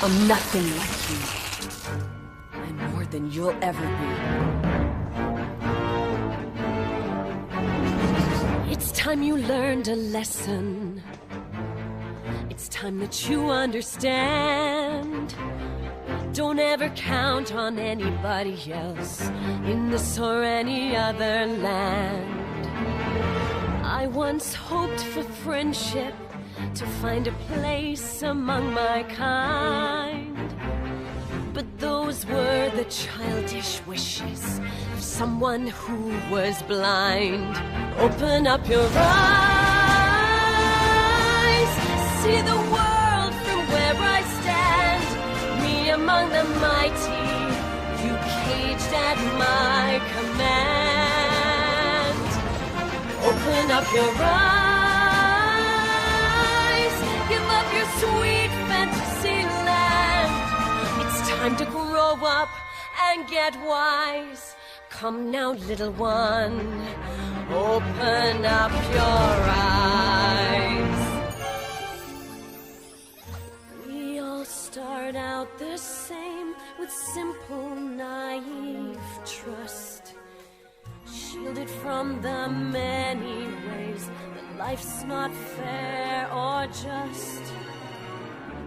I'm nothing like you. I'm more than you'll ever be. It's time you learned a lesson. It's time that you understand. Don't ever count on anybody else in this or any other land. I once hoped for friendship, to find a place among my kind. But those were the childish wishes of someone who was blind. Open up your eyes, see the world from where I stand. Me among the mighty, you caged at my command. Open up your eyes, give up your sweet fantasy land. It's time to grow up and get wise. Come now, little one, open up your eyes. We all start out the same, with simple, naive trust, shielded from the many ways that life's not fair or just.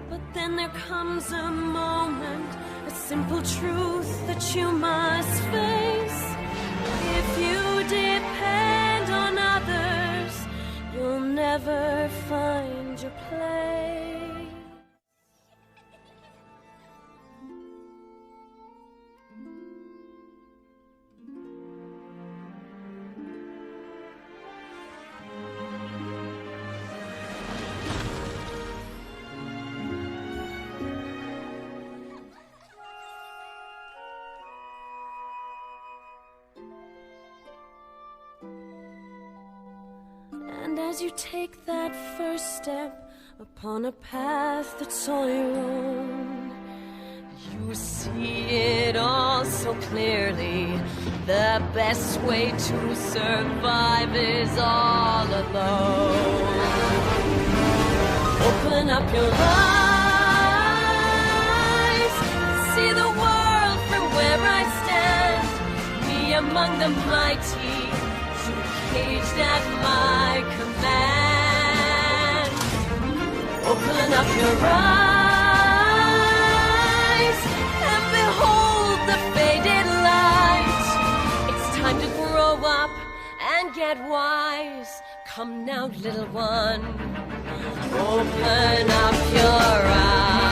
But then there comes a moment, a simple truth that you must face. If you depend on others, you'll never find your place. And as you take that first step upon a path that's all your own, you see it all so clearly. The best way to survive is all alone. Open up your eyes, see the world from where I stand. Me among the mighty, caged at my command. Open up your eyes and behold the faded light. It's time to grow up and get wise. Come now, little one, open up your eyes.